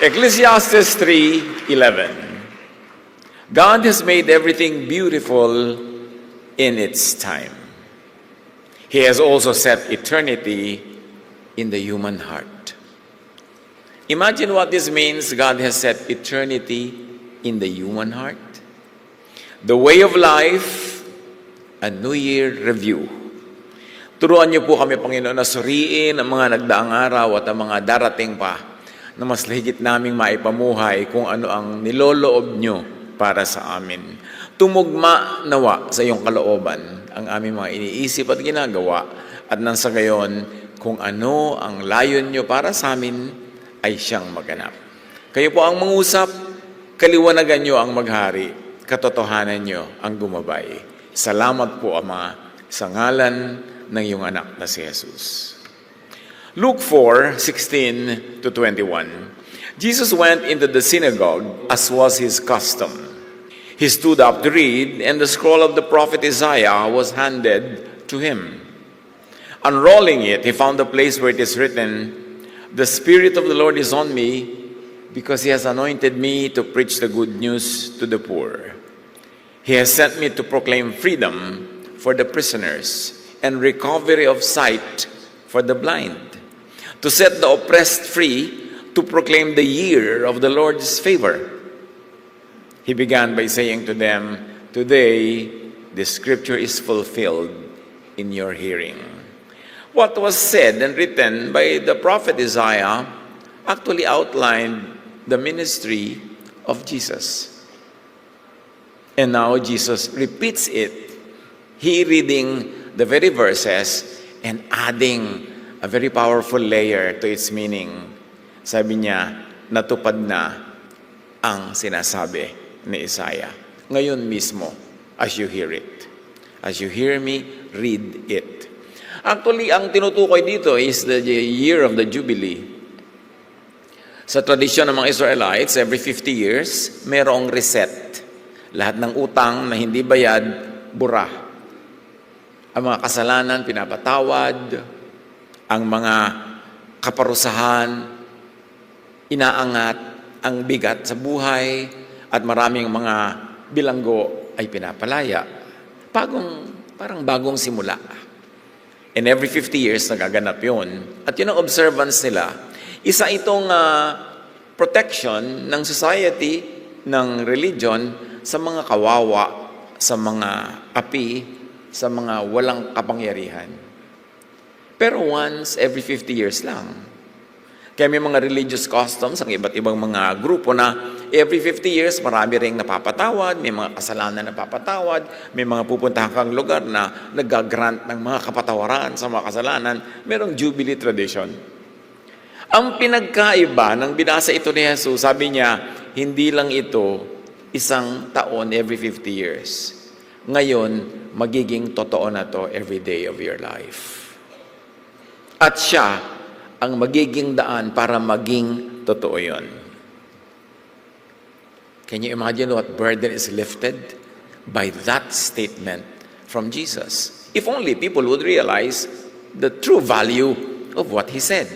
Ecclesiastes 3:11. God has made everything beautiful in its time. He has also set eternity in the human heart. Imagine what this means. God has set eternity in the human heart. The way of life, a New Year review. Turuan niyo po kami, Panginoon, na suriin ang mga nagdaang araw at ang mga darating pa na mas higit naming maipamuhay kung ano ang niloloob niyo para sa amin. Tumugma nawa sa iyong kalooban ang aming mga iniisip at ginagawa at nang sa gayon, kung ano ang layon niyo para sa amin ay siyang maganap. Kayo po ang mangusap, kaliwanagan niyo ang maghari, katotohanan niyo ang gumabay. Salamat po, Ama, sa ngalan ng iyong anak na si Jesus. Luke 4:16-21. Jesus went into the synagogue as was his custom. He stood up to read, and the scroll of the prophet Isaiah was handed to him. Unrolling it, he found the place where it is written, "The Spirit of the Lord is on me, because he has anointed me to preach the good news to the poor. He has sent me to proclaim freedom for the prisoners and recovery of sight for the blind, to set the oppressed free, to proclaim the year of the Lord's favor." He began by saying to them, "Today, the scripture is fulfilled in your hearing." What was said and written by the prophet Isaiah actually outlined the ministry of Jesus. And now Jesus repeats it, he reading the very verses and adding a very powerful layer to its meaning. Sabi niya, natupad na ang sinasabi ni Isaiah. Ngayon mismo, as you hear it. As you hear me, read it. Actually, ang tinutukoy dito is the year of the Jubilee. Sa tradisyon ng mga Israelites, every 50 years, mayroong reset. Lahat ng utang na hindi bayad, bura. Ang mga kasalanan, pinapatawad. Ang mga kaparusahan, inaangat. Ang bigat sa buhay, at maraming mga bilanggo ay pinapalaya. Parang bagong simula. And every 50 years, nagaganap yun. At yun ang observance nila. Isa itong protection ng society, ng religion, sa mga kawawa, sa mga api, sa mga walang kapangyarihan. Pero once every 50 years lang. Kaya may mga religious customs ang iba't ibang mga grupo na every 50 years marami ring napapatawad, may mga kasalanan na napapatawad, may mga pupuntahan kang lugar na nag-grant ng mga kapatawaran sa mga kasalanan. Merong Jubilee tradition. Ang pinagkaiba ng binasa ito ni Jesus, sabi niya, hindi lang ito isang taon every 50 years. Ngayon, magiging totoo na to every day of your life. At siya ang magiging daan para maging totoo yun. Can you imagine what burden is lifted by that statement from Jesus? If only people would realize the true value of what he said.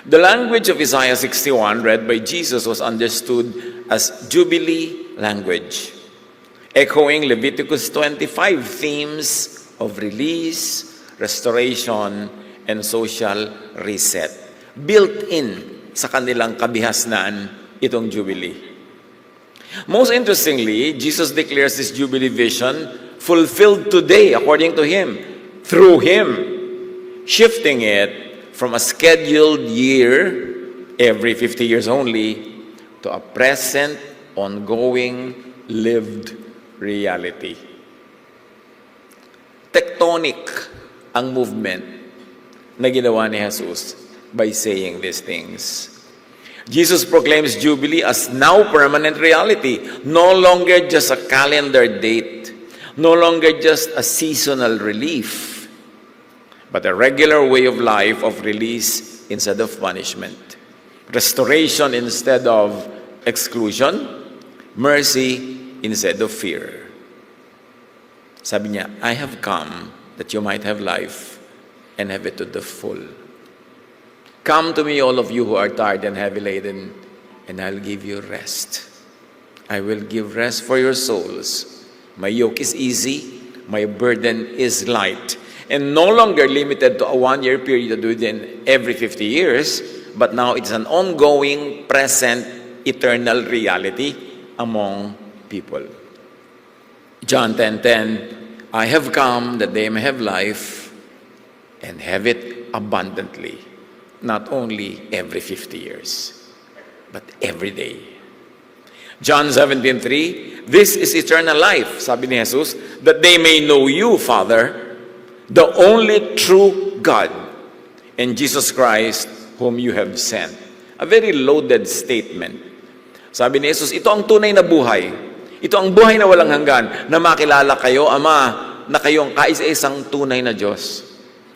The language of Isaiah 61 read by Jesus was understood as Jubilee language, echoing Leviticus 25 themes of release, restoration, and social reset. Built in sa kanilang kabihasnan itong Jubilee. Most interestingly, Jesus declares this Jubilee vision fulfilled today according to Him, through Him, shifting it from a scheduled year, every 50 years only, to a present, ongoing, lived reality. Tectonic ang movement na ginawa ni Jesus by saying these things. Jesus proclaims Jubilee as now permanent reality, no longer just a calendar date, no longer just a seasonal relief, but a regular way of life of release instead of punishment, restoration instead of exclusion, mercy instead of fear. Sabi niya, I have come that you might have life and have it to the full. Come to me, all of you who are tired and heavy laden, and I'll give you rest. I will give rest for your souls. My yoke is easy, my burden is light. And no longer limited to a one-year period within every 50 years, but now it's an ongoing, present, eternal reality among people. John 10:10, I have come that they may have life and have it abundantly. Not only every 50 years, but every day. John 17:3, this is eternal life, sabi ni Jesus, that they may know you, Father, the only true God, and Jesus Christ, whom you have sent. A very loaded statement. Sabi ni Jesus, ito ang tunay na buhay. Ito ang buhay na walang hanggan, na makilala kayo, Ama, na kayong kaisa-isang tunay na Diyos.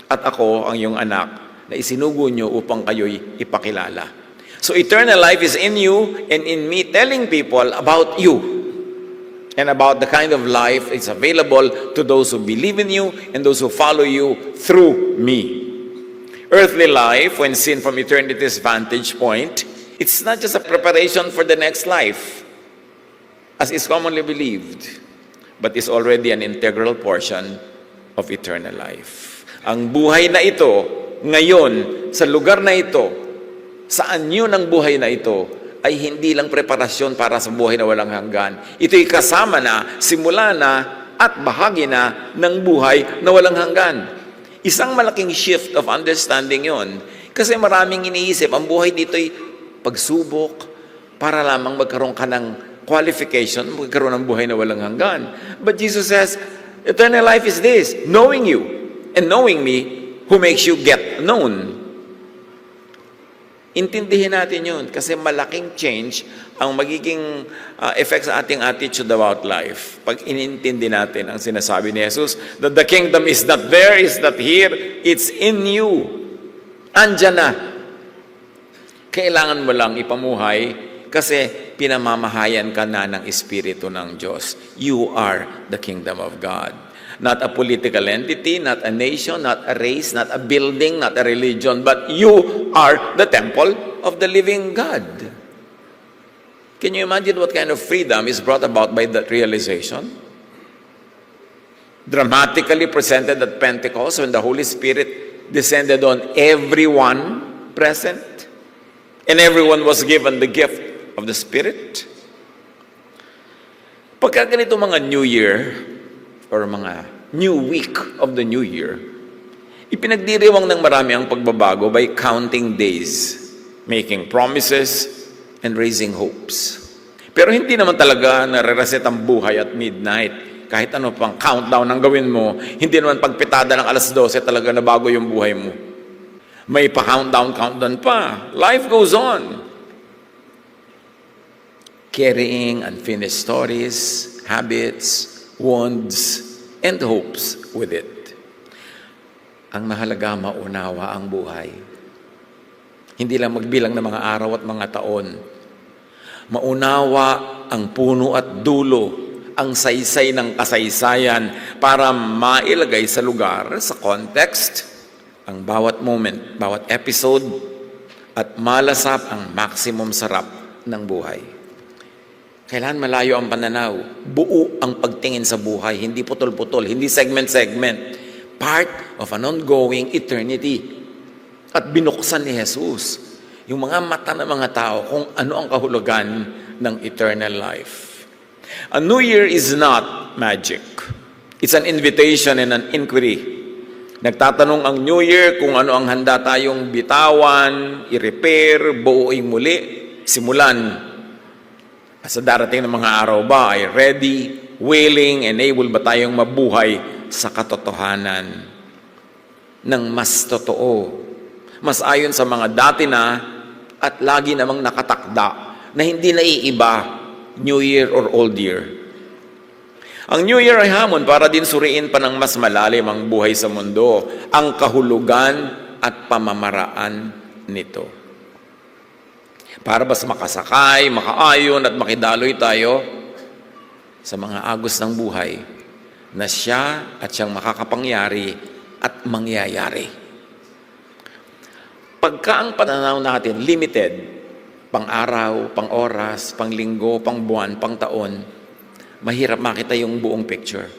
At ako ang iyong anak, na isinugo nyo upang kayo'y ipakilala. So eternal life is in you and in me, telling people about you and about the kind of life is available to those who believe in you and those who follow you through me. Earthly life, when seen from eternity's vantage point, it's not just a preparation for the next life, as is commonly believed, but is already an integral portion of eternal life. Ang buhay na ito, ngayon, sa lugar na ito, saan yun ang buhay na ito, ay hindi lang preparasyon para sa buhay na walang hanggan. Ito'y kasama na, simula na, at bahagi na ng buhay na walang hanggan. Isang malaking shift of understanding yon. Kasi maraming iniisip, ang buhay dito'y pagsubok para lamang magkaroon ka ng qualification, magkaroon ng buhay na walang hanggan. But Jesus says, eternal life is this, knowing you and knowing me, who makes you get known. Intindihin natin yun kasi malaking change ang magiging effect sa ating attitude about life. Pag inintindi natin ang sinasabi ni Jesus, that the kingdom is not there, is not here, it's in you. Andyan na. Kailangan mo lang ipamuhay kasi pinamamahayan ka na ng Espiritu ng Diyos. You are the kingdom of God. Not a political entity, not a nation, not a race, not a building, not a religion, but you are the temple of the living God. Can you imagine what kind of freedom is brought about by that realization? Dramatically presented at Pentecost when the Holy Spirit descended on everyone present and everyone was given the gift of the Spirit. Pagka ganito mga New Year, or mga new week of the new year, ipinagdiriwang ng marami ang pagbabago by counting days, making promises, and raising hopes. Pero hindi naman talaga nare-reset ang buhay at midnight. Kahit ano pang countdown ang gawin mo, hindi naman pagpitada ng alas 12 talaga na bago yung buhay mo. May pa-countdown pa. Life goes on. Carrying unfinished stories, habits, wants, and hopes with it. Ang mahalaga, maunawa ang buhay. Hindi lang magbilang ng mga araw at mga taon. Maunawa ang puno at dulo, ang saysay ng kasaysayan para mailagay sa lugar, sa context, ang bawat moment, bawat episode, at malasap ang maximum sarap ng buhay. Kailan malayo ang pananaw, buo ang pagtingin sa buhay, hindi putol-putol, hindi segment-segment, part of an ongoing eternity. At binuksan ni Jesus yung mga mata ng mga tao kung ano ang kahulugan ng eternal life. A new year is not magic. It's an invitation and an inquiry. Nagtatanong ang new year kung ano ang handa tayong bitawan, i-repair, buuin muli, simulan. Sa darating ng mga araw ba ay ready, willing, and able ba tayong mabuhay sa katotohanan ng mas totoo, mas ayon sa mga dati na at lagi namang nakatakda na hindi naiiba, New Year or Old Year. Ang New Year ay hamon para din suriin pa ng mas malalim ang buhay sa mundo, ang kahulugan at pamamaraan nito. Para bas makasakay, makaayon at makidaloy tayo sa mga agos ng buhay na siya at siyang makakapangyari at mangyayari. Pagka ang pananaw natin limited, pang-araw, pang-oras, pang-linggo, pang-buwan, pang-taon, mahirap makita yung buong picture.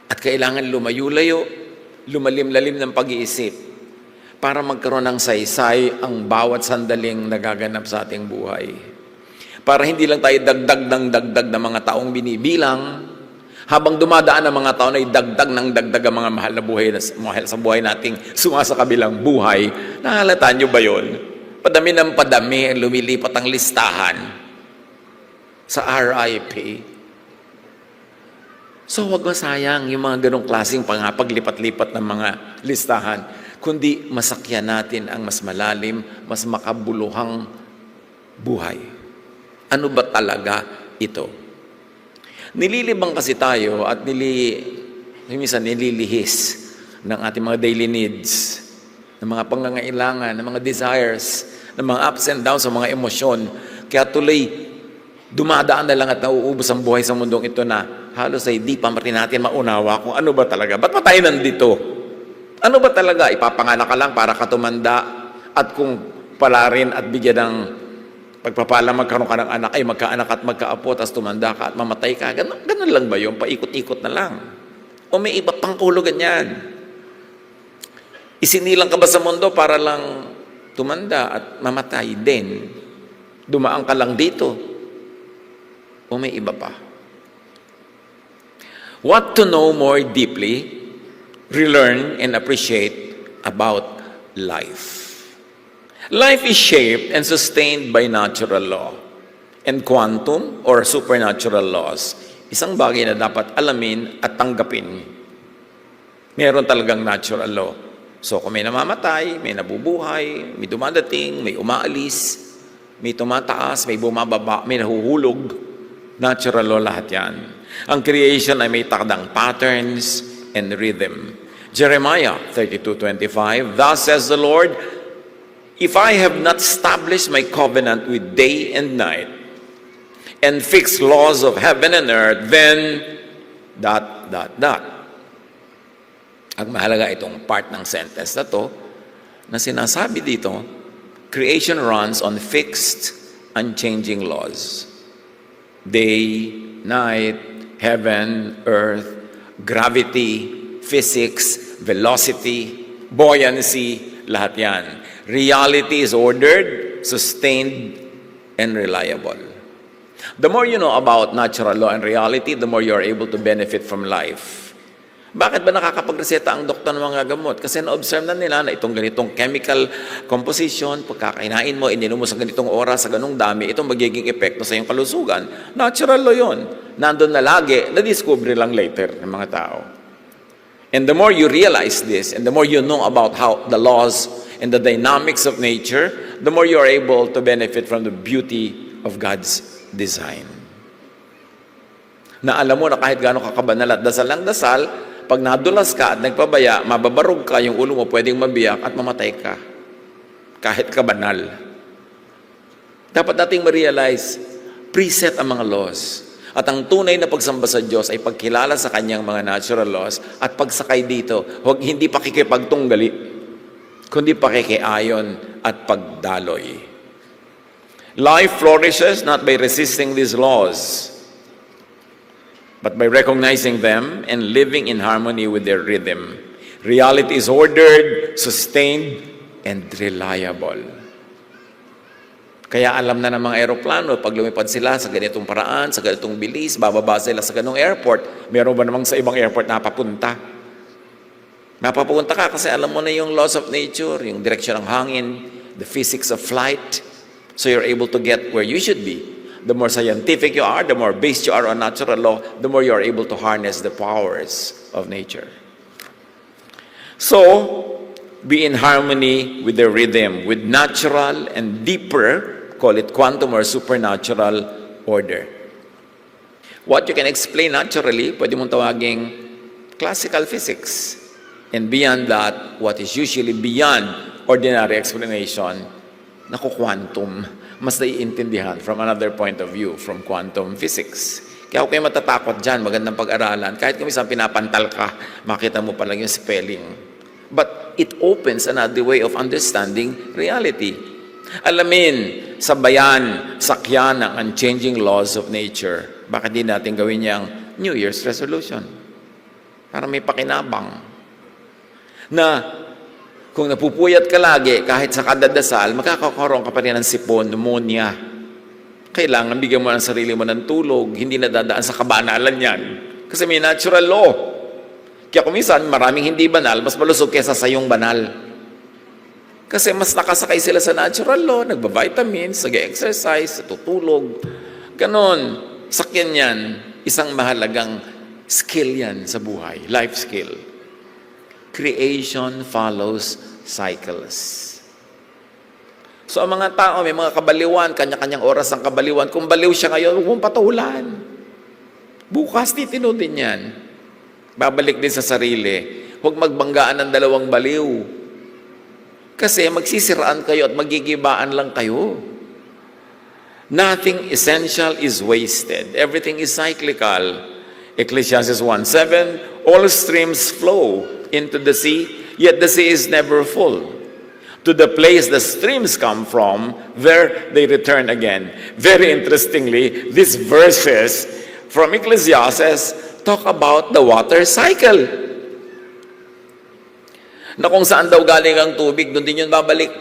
At kailangan lumayo-layo, lumalim-lalim ng pag-iisip para magkaroon ng saysay ang bawat sandaling nagaganap sa ating buhay. Para hindi lang tayo dagdag ng mga taong binibilang, habang dumadaan ang mga taon ay dagdag ang mga mahal na buhay sa buhay nating sumasakabilang buhay. Nahalata nyo ba yun? Padami ng padami ang lumilipat ang listahan sa RIP. So huwag masayang yung mga ganong klaseng paglipat-lipat ng mga listahan, kundi masakyan natin ang mas malalim, mas makabuluhang buhay. Ano ba talaga ito? Nililibang kasi tayo at minsan nililihis ng ating mga daily needs, ng mga pangangailangan, ng mga desires, ng mga ups and downs, ng mga emosyon. Kaya tuloy, dumadaan na lang at nauubos ang buhay sa mundong ito na halos ay di pa rin natin maunawa kung ano ba talaga. Ba't pa tayo nandito? Ano ba talaga? Ipapanganak ka lang para ka tumanda at kung pala rin at bigyan ng pagpapala magkaroon ka ng anak ay magkaanak at magkaapo tapos tumanda ka at mamatay ka. Ganun lang ba yun? Paikot-ikot na lang. O may iba pang hulugan yan. Isinilang ka ba sa mundo para lang tumanda at mamatay din? Dumaan ka lang dito? O may iba pa? What to know more deeply, relearn and appreciate about life. Life is shaped and sustained by natural law and quantum or supernatural laws. Isang bagay na dapat alamin at tanggapin. Meron talagang natural law. So kung may namamatay, may nabubuhay, may dumadating, may umaalis, may tumataas, may bumababa, may nahuhulog, natural law lahat yan. Ang creation ay may takdang patterns and rhythm. Jeremiah 32:25, thus says the Lord, if I have not established my covenant with day and night, and fixed laws of heaven and earth, then ... Ang mahalaga itong part ng sentence na to, na sinasabi dito, creation runs on fixed, unchanging laws. Day, night, heaven, earth, gravity, physics, velocity, buoyancy, lahat yan. Reality is ordered, sustained, and reliable. The more you know about natural law and reality, the more you are able to benefit from life. Bakit ba nakakapagreseta ang doktor ng mga gamot? Kasi na-observe na nila na itong ganitong chemical composition, pagkakainain mo, ininom mo sa ganitong oras, sa ganong dami, itong magiging epekto sa iyong kalusugan. Natural law yun. Nandun na lagi, na-discover lang later ng mga tao. And the more you realize this, and the more you know about how the laws and the dynamics of nature, the more you are able to benefit from the beauty of God's design. Na alam mo na kahit gaano kakabanal at dasal lang dasal, pag nadulas ka at nagpabaya, mababarog ka, yung ulo mo pwedeng mabiyak at mamatay ka. Kahit kabanal. Dapat nating ma-realize, preset ang mga laws. At ang tunay na pagsamba sa Diyos ay pagkilala sa kanyang mga natural laws at pagsakay dito, huwag hindi pakikipagtunggali, kundi pakikiayon at pagdaloy. Life flourishes not by resisting these laws, but by recognizing them and living in harmony with their rhythm. Reality is ordered, sustained, and reliable. Kaya alam na ng mga aeroplano, pag lumipad sila sa ganitong paraan, sa ganitong bilis, bababa sila sa ganitong airport, meron ba namang sa ibang airport napapunta? Napapunta ka kasi alam mo na yung laws of nature, yung direksyon ng hangin, the physics of flight, so you're able to get where you should be. The more scientific you are, the more based you are on natural law, the more you are able to harness the powers of nature. So, be in harmony with the rhythm, with natural and deeper, call it quantum or supernatural order. What you can explain naturally, pwede mong tawaging classical physics. And beyond that, what is usually beyond ordinary explanation, naku-quantum. Mas naiintindihan from another point of view, from quantum physics. Kaya huwag kayo matatakot dyan, magandang pag-aralan. Kahit kung isang pinapantal ka, makita mo pa lang yung spelling. But it opens another way of understanding reality. Alamin, sabayan, sakyan ang unchanging laws of nature. Bakit di natin gawin niyang New Year's resolution? Para may pakinabang. Na kung napupuyat ka lagi, kahit sa kadadasal, magkakaroon ka pa rin ng sipon, pneumonia. Kailangan bigyan mo ng sarili mo ng tulog, hindi nadadaan sa kabanalan yan. Kasi may natural law. Kaya kung minsan, maraming hindi banal, mas malusog kesa sa yung banal. Kasi mas nakasakay sila sa natural law, nagba-vitamins, nag-exercise, tutulog. Ganon. Sakyan yan. Isang mahalagang skill yan sa buhay. Life skill. Creation follows cycles. So ang mga tao, may mga kabaliwan, kanya-kanyang oras ng kabaliwan. Kung baliw siya ngayon, huwag mong patulan. Bukas, titino din yan. Babalik din sa sarili. Huwag magbanggaan ng dalawang baliw. Kasi magsisiraan kayo at magigibaan lang kayo. Nothing essential is wasted. Everything is cyclical. Ecclesiastes 1:7, all streams flow into the sea, yet the sea is never full. To the place the streams come from, there they return again. Very interestingly, these verses from Ecclesiastes talk about the water cycle. Na kung saan daw galing ang tubig, doon din yun babalik.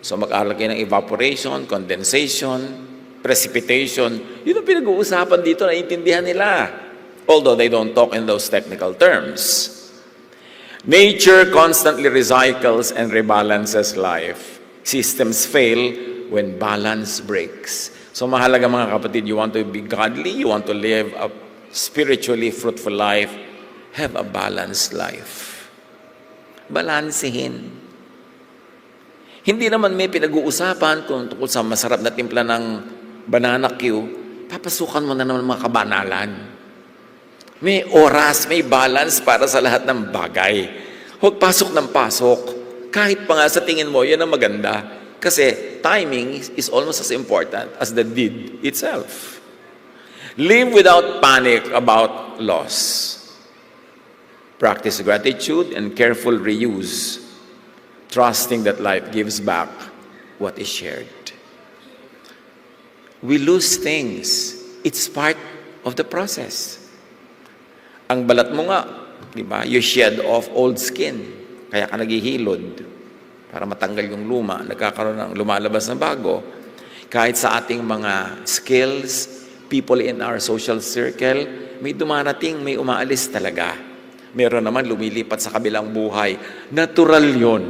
So mag-aaral kayo ng evaporation, condensation, precipitation. Yun ang pinag-uusapan dito, naiintindihan nila. Although they don't talk in those technical terms. Nature constantly recycles and rebalances life. Systems fail when balance breaks. So mahalaga mga kapatid, you want to be godly, you want to live a spiritually fruitful life, have a balanced life. Balansehin. Hindi naman may pinag-uusapan kung tungkol sa masarap na timpla ng banana Q, papasukan mo na naman mga kabanalan. May oras, may balance para sa lahat ng bagay. Huwag pasok ng pasok. Kahit pa nga sa tingin mo, yan ang maganda. Kasi timing is almost as important as the deed itself. Live without panic about loss. Practice gratitude and careful reuse, trusting that life gives back what is shared. We lose things. It's part of the process. Ang balat mo nga, di ba? You shed off old skin. Kaya ka naghihilod para matanggal yung luma. Nagkakaroon ng lumalabas na bago. Kahit sa ating mga skills, people in our social circle, may dumarating, may umaalis talaga. Meron naman lumilipat sa kabilang buhay. Natural yon.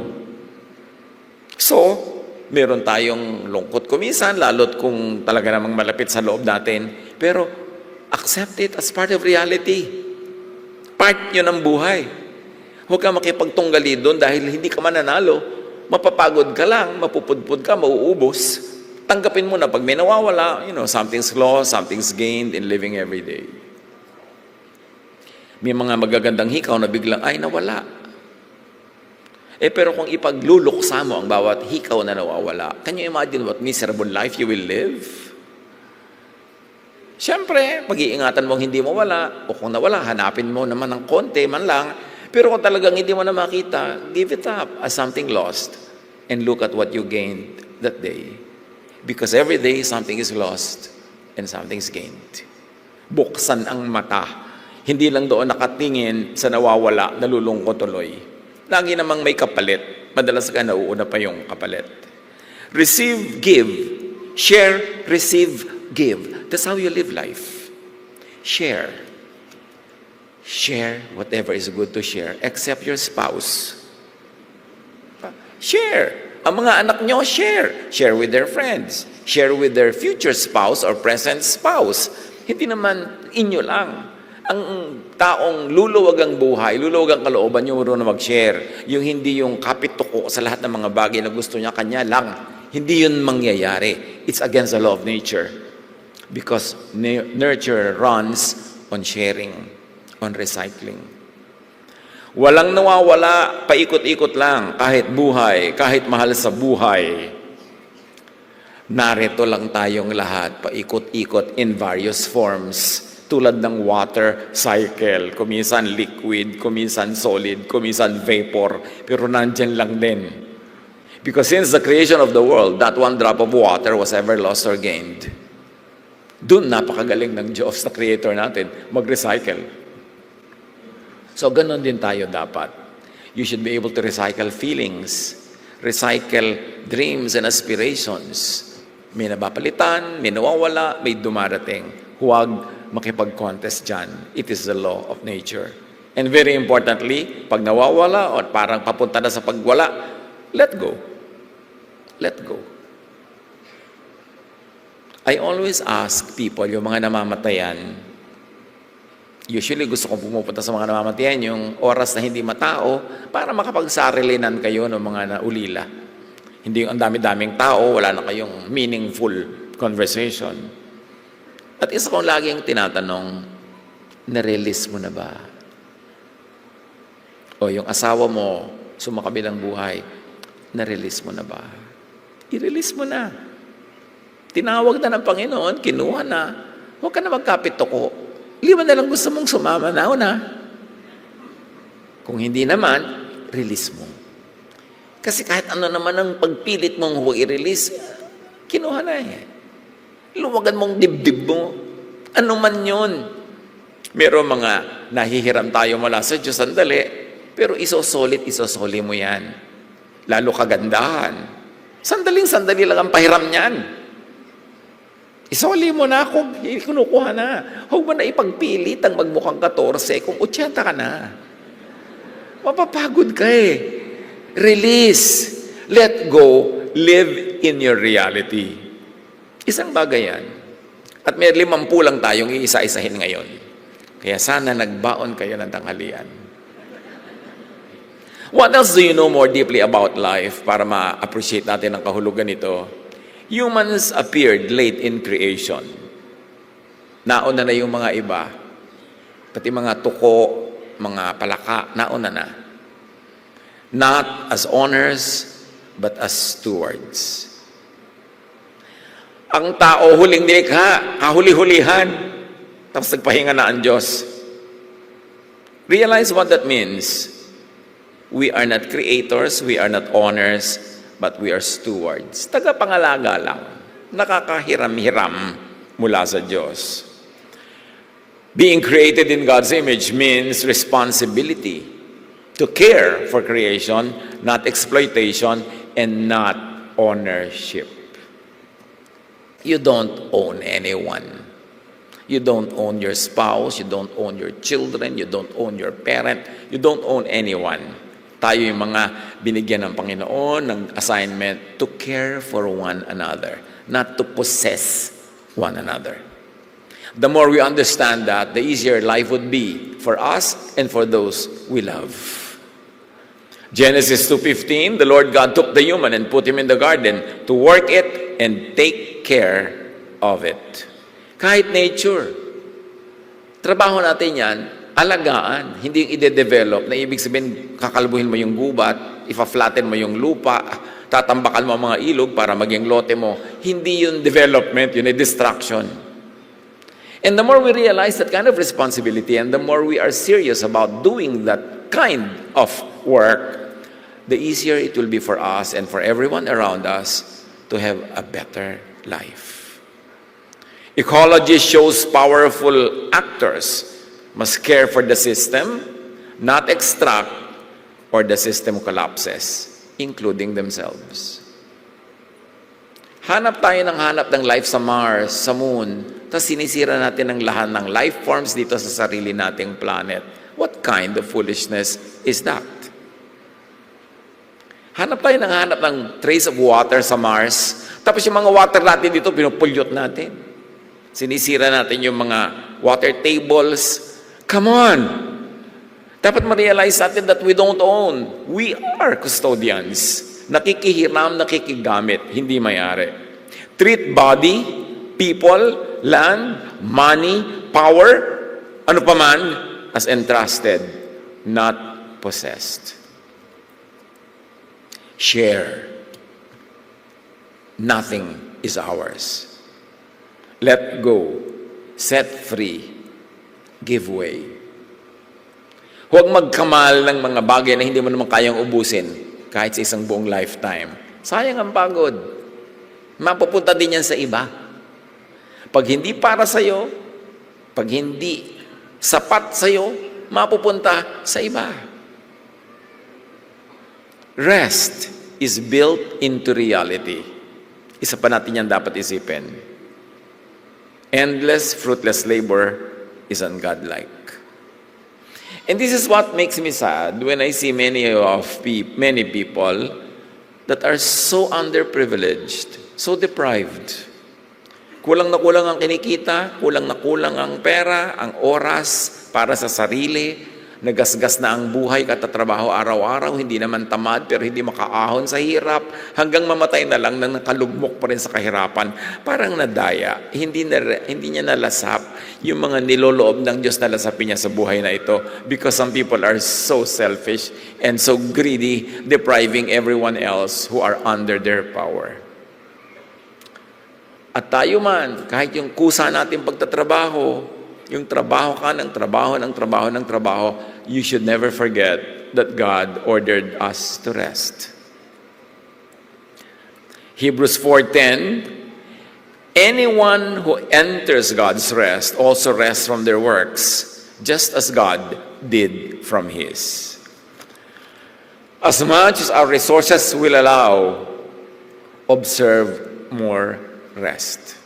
So, meron tayong lungkot kuminsan, lalo't kung talaga namang malapit sa loob natin. Pero, accept it as part of reality. Part yun ng buhay. Huwag ka makipagtunggali doon dahil hindi ka mananalo. Mapapagod ka lang, mapupudpud ka, mauubos. Tanggapin mo na pag may nawawala, something's lost, something's gained in living every day. May mga magagandang hikaw na biglang, ay, nawala. Pero kung ipagluluksa mo ang bawat hikaw na nawawala, can you imagine what miserable life you will live? Siyempre, pag-iingatan mo hindi mo wala, o kung nawala, hanapin mo naman ng konti man lang. Pero kung talagang hindi mo na makita, give it up as something lost and look at what you gained that day. Because every day, something is lost and something's gained. Buksan ang mata. Hindi lang doon nakatingin sa nawawala, nalulungkot tuloy. Lagi namang may kapalit. Madalas ka nauuna pa yung kapalit. Receive, give. Share, receive, give. That's how you live life. Share. Share whatever is good to share, except your spouse. Share. Ang mga anak nyo, share. Share with their friends. Share with their future spouse or present spouse. Hindi naman inyo lang. Ang taong luluwag ang buhay, luluwag ang kalooban, yung marunong na mag-share. Yung hindi yung kapituko sa lahat ng mga bagay na gusto niya, kanya lang. Hindi yun mangyayari. It's against the law of nature. Because nurture runs on sharing, on recycling. Walang nawawala, paikot-ikot lang, kahit buhay, kahit mahal sa buhay. Narito lang tayong lahat, paikot-ikot in various forms. Tulad ng water cycle, kuminsan liquid, kuminsan solid, kuminsan vapor, pero nandyan lang din. Because since the creation of the world, not one drop of water was ever lost or gained. Doon napakagaling ng Diyos na creator natin, mag-recycle. So ganun din tayo dapat. You should be able to recycle feelings, recycle dreams and aspirations. May nabapalitan, may nawawala, may dumarating. Huwag makipag-contest dyan. It is the law of nature. And very importantly, pag nawawala o parang papunta na sa pagwala, let go. Let go. I always ask people, yung mga namamatayan, usually gusto kong pumupunta sa mga namamatayan, yung oras na hindi matao, para makapagsarilinan kayo ng mga naulila. Hindi yung ang dami-daming tao, wala na kayong meaningful conversation. At isa kong laging tinatanong, na-release mo na ba? O yung asawa mo, sumakabilang buhay, na-release mo na ba? I-release mo na. Tinawag na ng Panginoon, kinuha na. Huwag ka na magkapit-tuko. Lima na lang gusto mong sumama na. Kung hindi naman, release mo. Kasi kahit ano naman ang pagpilit mong huwag i-release, kinuha na eh. Luwagan mong dibdib mo. Ano man yun. Meron mga nahihiram tayo mula sa Diyos, sandali, pero isosoli mo yan. Lalo kagandahan. Sandaling-sandali lang ang pahiram niyan. Isoli mo na kung kinukuha na. Huwag mo na ipagpilit ang magmukhang 14 kung 80 ka na. Mapapagod ka eh. Release. Let go. Live in your reality. Isang bagay yan. At may 50 lang tayong iisa-isahin ngayon. Kaya sana nagbaon kayo ng tanghalian. What else do you know more deeply about life para ma-appreciate natin ang kahulugan nito? Humans appeared late in creation. Nauna na yung mga iba. Pati mga tuko, mga palaka, nauna na. Not as owners, but as stewards. Ang tao huling nilikha, kahuli-hulihan, tapos nagpahinga na ang Diyos. Realize what that means. We are not creators, we are not owners, but we are stewards. Tagapangalaga lang. Nakakahiram-hiram mula sa Diyos. Being created in God's image means responsibility to care for creation, not exploitation, and not ownership. You don't own anyone. You don't own your spouse, you don't own your children, you don't own your parent, you don't own anyone. Tayo yung mga binigyan ng Panginoon ng assignment to care for one another, not to possess one another. The more we understand that, the easier life would be for us and for those we love. Genesis 2:15, the Lord God took the human and put him in the garden to work it and take care of it. Kahit nature, trabaho natin yan, alagaan, hindi yung ide-develop, na ibig sabihin, kakalbuhin mo yung gubat, ifa-flatten mo yung lupa, tatambakan mo ang mga ilog para maging lote mo. Hindi yun development, yun ay distraction. And the more we realize that kind of responsibility, and the more we are serious about doing that kind of work, the easier it will be for us and for everyone around us to have a better life. Ecology shows powerful actors must care for the system, not extract, or the system collapses, including themselves. Hanap ng life sa Mars, sa Moon, tapos sinisira natin ang lahat ng life forms dito sa sarili nating planet. What kind of foolishness is that? Hanap ng trace of water sa Mars, tapos yung mga water natin dito, pinupulyot natin. Sinisira natin yung mga water tables. Come on! Dapat ma-realize natin that we don't own. We are custodians. Nakikihiram, nakikigamit, hindi may-ari. Treat body, people, land, money, power, ano pa man, as entrusted, not possessed. Share. Nothing is ours. Let go. Set free. Give way. Huwag magkamal ng mga bagay na hindi mo naman kayang ubusin kahit sa isang buong lifetime. Sayang ang pagod. Mapupunta din yan sa iba. Pag hindi para sa'yo, pag hindi sapat sa'yo, mapupunta sa iba. Rest is built into reality. Isa pa natin yan dapat isipin. Endless, fruitless labor is ungodlike. And this is what makes me sad when I see many people that are so underprivileged, so deprived. Kulang na kulang ang kinikita, kulang na kulang ang pera, ang oras para sa sarili, nagasgas na ang buhay katatrabaho araw-araw, hindi naman tamad pero hindi makaahon sa hirap, hanggang mamatay na lang nang nakalugmok pa rin sa kahirapan. Parang nadaya, hindi niya nalasap yung mga niloloob ng Diyos na lasapin niya sa buhay na ito, because some people are so selfish and so greedy, depriving everyone else who are under their power. At tayo man, kahit yung kusa natin pagtatrabaho, yung trabaho ka ng trabaho, you should never forget that God ordered us to rest. Hebrews 4:10, anyone who enters God's rest also rests from their works, just as God did from His. As much as our resources will allow, observe more rest.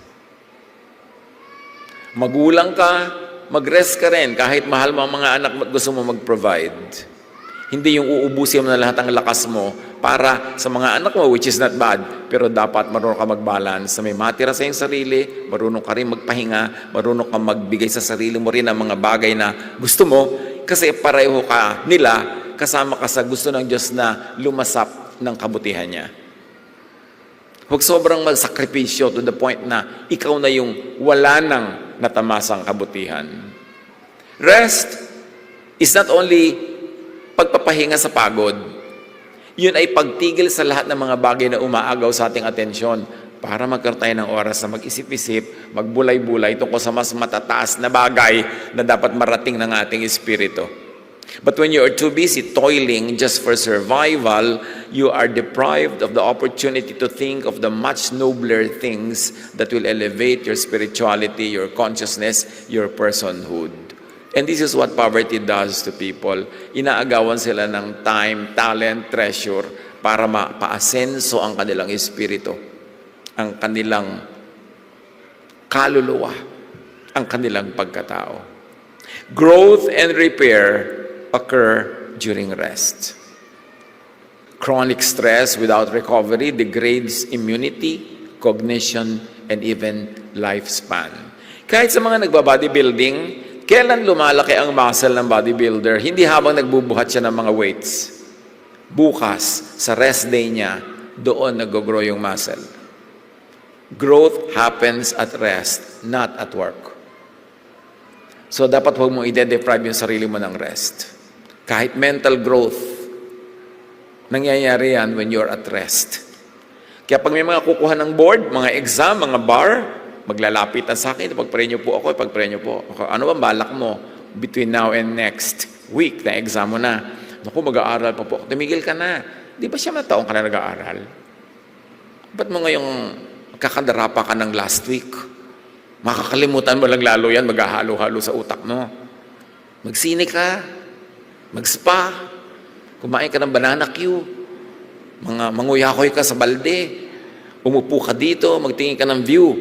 Magulang ka, mag-rest ka rin kahit mahal mo ang mga anak mo at gusto mo mag-provide. Hindi yung uubusin mo na lahat ng lakas mo para sa mga anak mo, which is not bad, pero dapat marunong ka mag-balance. May matira sa iyong sarili, marunong ka rin magpahinga, marunong ka magbigay sa sarili mo rin ng mga bagay na gusto mo, kasi pareho ka nila, kasama ka sa gusto ng Diyos na lumasap ng kabutihan niya. Huwag sobrang magsakripisyo to the point na ikaw na yung wala nang natamasang kabutihan. Rest is not only pagpapahinga sa pagod. Yun ay pagtigil sa lahat ng mga bagay na umaagaw sa ating atensyon para magkaroon tayo ng oras na mag-isip-isip, magbulay-bulay tungkol sa mas matataas na bagay na dapat marating ng ating espiritu. But when you are too busy toiling just for survival, you are deprived of the opportunity to think of the much nobler things that will elevate your spirituality, your consciousness, your personhood. And this is what poverty does to people. Inaagawan sila ng time, talent, treasure para mapaasenso ang kanilang espiritu, ang kanilang kaluluwa, ang kanilang pagkatao. Growth and repair occur during rest. Chronic stress without recovery degrades immunity, cognition, and even lifespan. Kahit sa mga nagba-bodybuilding, kailan lumalaki ang muscle ng bodybuilder? Hindi habang nagbubuhat siya ng mga weights. Bukas, sa rest day niya, doon nag-grow yung muscle. Growth happens at rest, not at work. So dapat huwag mo i-deprive yung sarili mo ng rest. Kahit mental growth, nangyayari yan when you're at rest. Kaya pag may mga kukuha ng board, mga exam, mga bar, maglalapitan sa akin, pag-pray niyo po ako, pag-pray niyo po. Ano bang balak mo between now and next week na exam mo na? Naku, mag-aaral pa po. Tumigil ka na. Di ba siya mataong ka na nag-aaral? Ba't mo ngayong kakadarapa ka ng last week? Makakalimutan mo lang lalo yan, maghahalo-halo sa utak mo. Magsine ka, mag-spa, kumain ka ng banana Q, manguyakoy ka sa balde, umupo ka dito, magtingin ka ng view,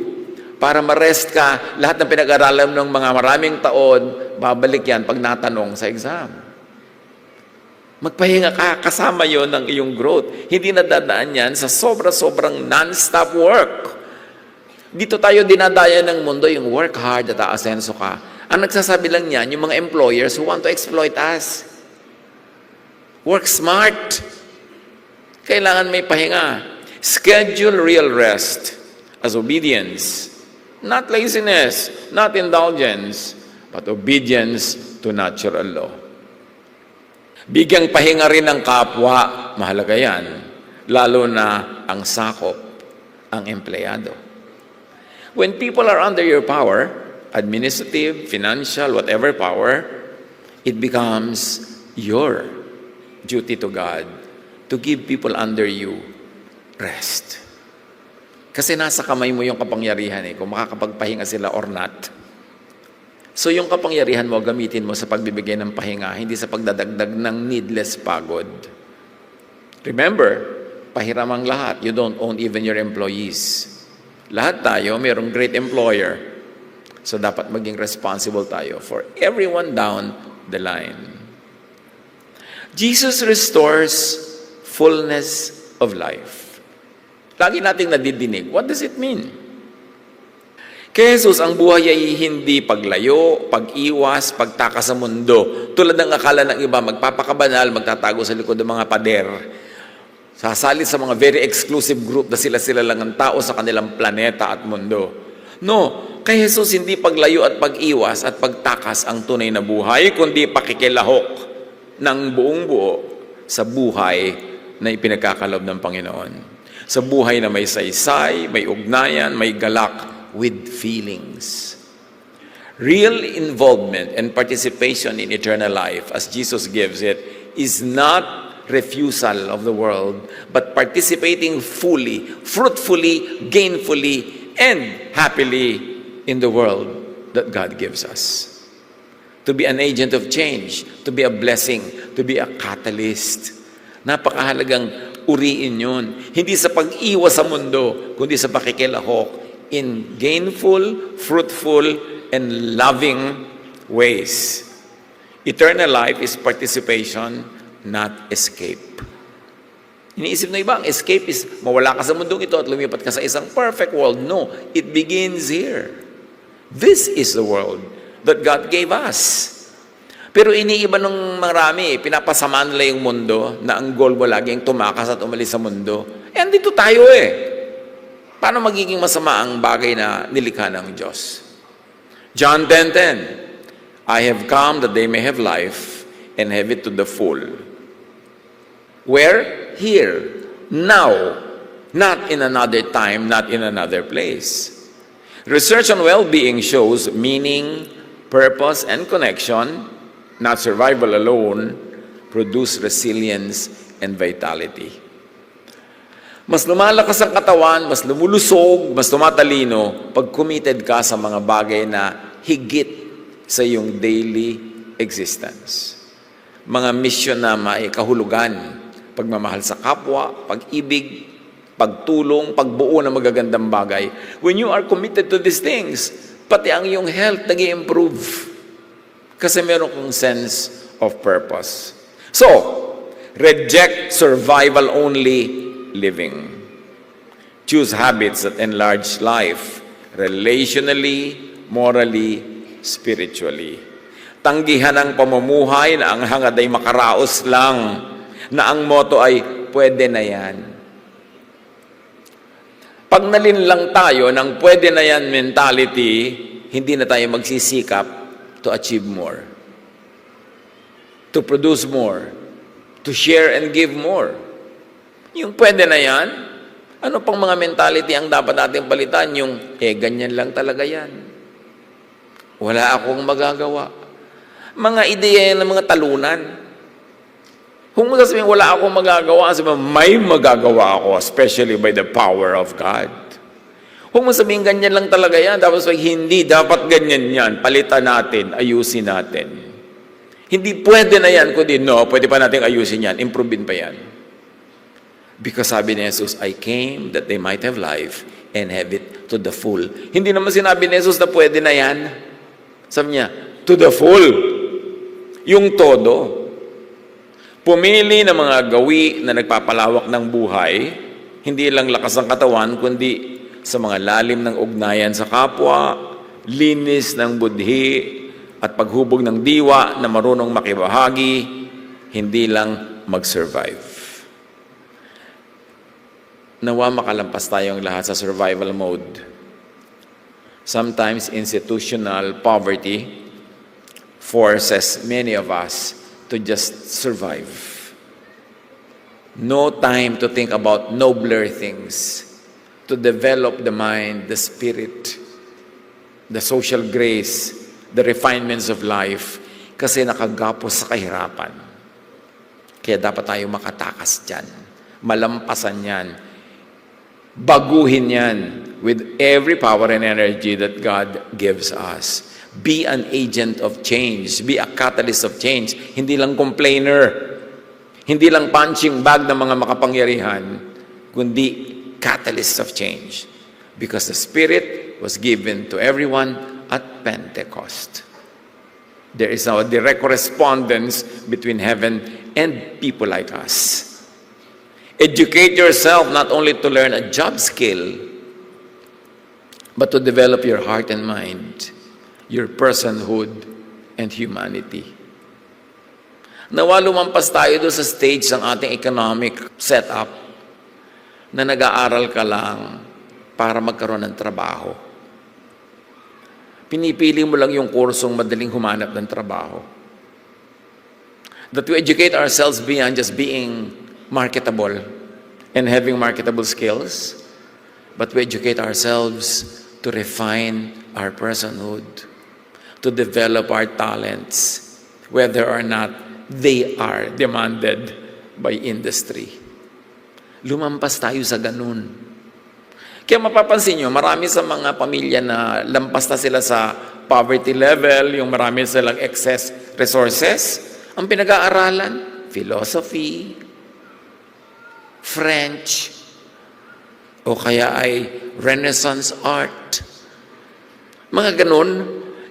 para ma-rest ka, lahat ng pinag-aralan ng mga maraming taon, babalik yan pag natanong sa exam. Magpahinga ka, kasama yon ng iyong growth. Hindi nadadaan yan sa sobra-sobrang non-stop work. Dito tayo dinadaya ng mundo, yung work hard at aasenso ka. Ang nagsasabi lang yan, yung mga employers who want to exploit us. Work smart. Kailangan may pahinga. Schedule real rest as obedience. Not laziness, not indulgence, but obedience to natural law. Bigyang pahinga rin ng kapwa, mahalaga yan. Lalo na ang sakop, ang empleyado. When people are under your power, administrative, financial, whatever power, it becomes your duty to God to give people under you rest. Kasi nasa kamay mo yung kapangyarihan kung makakapagpahinga sila or not. So yung kapangyarihan mo, gamitin mo sa pagbibigay ng pahinga, hindi sa pagdadagdag ng needless pagod. Remember, pahiram ang lahat. You don't own even your employees. Lahat tayo, mayroong great employer. So dapat maging responsible tayo for everyone down the line. Jesus restores fullness of life. Lagi nating nadidinig, what does it mean? Kay Jesus, ang buhay ay hindi paglayo, pag-iwas, pagtakas sa mundo. Tulad ng akala ng iba, magpapakabanal, magtatago sa likod ng mga pader. Sasalit sa mga very exclusive group na sila lang ang tao sa kanilang planeta at mundo. No, kay Jesus hindi paglayo at pag-iwas at pagtakas ang tunay na buhay, kundi pakikilahok ng buong buo sa buhay na ipinagkakalob ng Panginoon. Sa buhay na may saysay, may ugnayan, may galak, with feelings. Real involvement and participation in eternal life, as Jesus gives it, is not refusal of the world, but participating fully, fruitfully, gainfully, and happily in the world that God gives us. To be an agent of change, to be a blessing, to be a catalyst. Napakahalagang uriin yun. Hindi sa pag-iwas sa mundo, kundi sa pakikilahok in gainful, fruitful, and loving ways. Eternal life is participation, not escape. Iniisip na iba, ang escape is mawala ka sa mundong ito at lumipat ka sa isang perfect world. No, it begins here. This is the world that God gave us. Pero iniiba ng marami, pinapasama nila yung mundo na ang goal mo laging tumakas at umalis sa mundo. Eh, andito tayo Paano magiging masama ang bagay na nilikha ng Diyos? John 10:10, I have come that they may have life and have it to the full. Where? Here. Now. Not in another time, not in another place. Research on well-being shows meaning, purpose, and connection, not survival alone, produce resilience and vitality. Mas lumalakas ang katawan, mas lumulusog, mas tumatalino pag committed ka sa mga bagay na higit sa iyong daily existence. Mga mission na may kahulugan, pagmamahal sa kapwa, pag-ibig, pagtulong, pagbuo ng magagandang bagay. When you are committed to these things, pati ang iyong health nag-i-improve. Kasi meron kong sense of purpose. So, reject survival-only living. Choose habits that enlarge life, relationally, morally, spiritually. Tanggihan ang pamumuhay na ang hangad ay makaraos lang, na ang motto ay, pwede na yan. Pag nalinlang tayo ng pwede na yan mentality, hindi na tayo magsisikap to achieve more, to produce more, to share and give more. Yung pwede na yan, ano pang mga mentality ang dapat natin palitan? Yung, ganyan lang talaga yan. Wala akong magagawa. Mga ideya ng mga talunan. Kung sabihin, wala akong magagawa, sabihin, may magagawa ako, especially by the power of God. Kung sabihin, ganyan lang talaga yan, tapos hindi, dapat ganyan yan, palitan natin, ayusin natin. Hindi pwede na yan, kundi no, pwede pa natin ayusin yan, improvein pa yan. Because sabi ni Jesus, I came that they might have life and have it to the full. Hindi naman sinabi ni Jesus na pwede na yan. Sabi niya, to the full. Yung todo. Pumili ng mga gawi na nagpapalawak ng buhay, hindi lang lakas ng katawan, kundi sa mga lalim ng ugnayan sa kapwa, linis ng budhi, at paghubog ng diwa na marunong makibahagi, hindi lang mag-survive. Nawa makalampas tayong lahat sa survival mode. Sometimes institutional poverty forces many of us to just survive. No time to think about nobler things, to develop the mind, the spirit, the social grace, the refinements of life, kasi nakagapos sa kahirapan. Kaya dapat tayo makatakas dyan, malampasan yan, Baguhin yan with every power and energy that God gives us. Be an agent of change. Be a catalyst of change. Hindi lang complainer. Hindi lang punching bag ng mga makapangyarihan, kundi catalyst of change. Because the Spirit was given to everyone at Pentecost. There is now a direct correspondence between heaven and people like us. Educate yourself not only to learn a job skill, but to develop your heart and mind, your personhood and humanity. Nawa lumampas tayo doon sa stage ng ating economic setup na nag-aaral ka lang para magkaroon ng trabaho. Pinipili mo lang yung kursong madaling humanap ng trabaho. That we educate ourselves beyond just being marketable and having marketable skills, but we educate ourselves to refine our personhood, to develop our talents, whether or not they are demanded by industry. Lumampas tayo sa ganun. Kaya mapapansin nyo, marami sa mga pamilya na lampas na sila sa poverty level, yung marami silang excess resources, ang pinag-aaralan, philosophy, French, o kaya ay Renaissance art. Mga ganun.